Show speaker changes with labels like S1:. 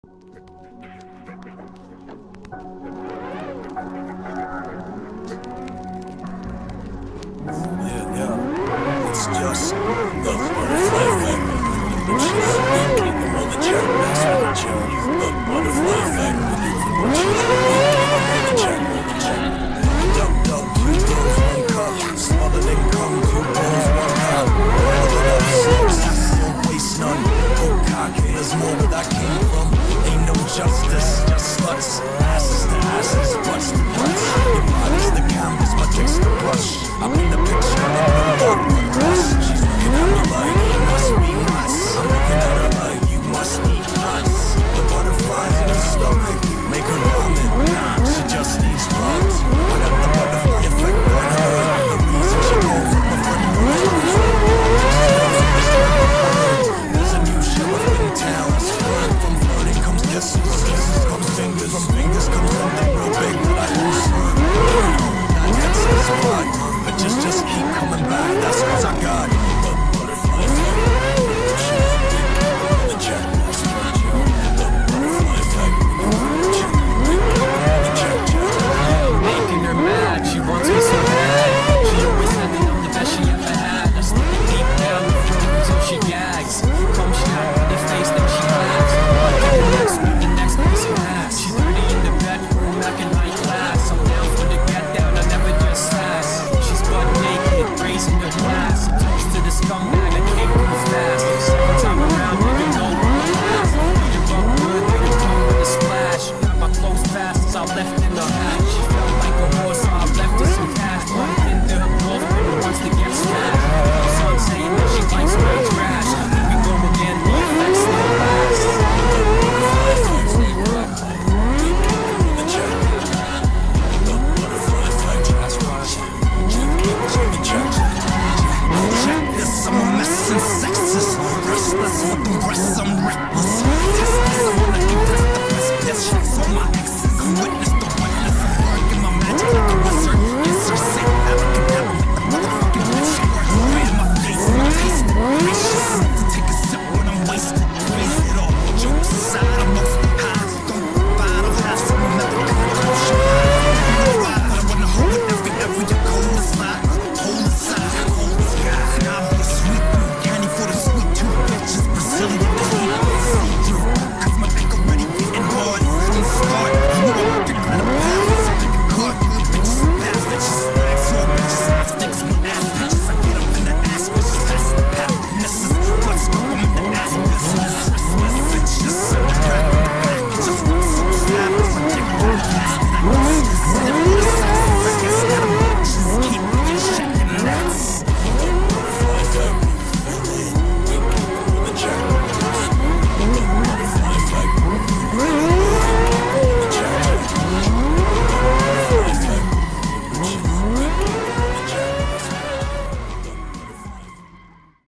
S1: It's just the butterfly effect. Which is weak, I'm on the jack, that's on the jack. The butterfly effect. Which is weak, I'm on the jack, on the jack. Duck, duck, 2 girls, 1 cup. Smothered in cum, 2 girls, 1 cup. All up, slugs, don't waste none. Oh, cocky, there's more where that came from. Ain't no justice, just sluts. Asses to asses, butts to butts. Your body's the canvas, my dick's the brush. I'm in the picture, I'm the bus. She's looking at me like, you must be us. I'm looking at her like, you must be us. The butterflies in her stomach make her vomit. Nah, she just needs drugs. I got the butterfly effect on her. The reason she goes up a friend there's a new sheriff in town. From flirting comes kisses, kisses comes fingers, from fingers comes something real big that I won't swerve. Not that satisfied, but just keep coming back. That's what I got.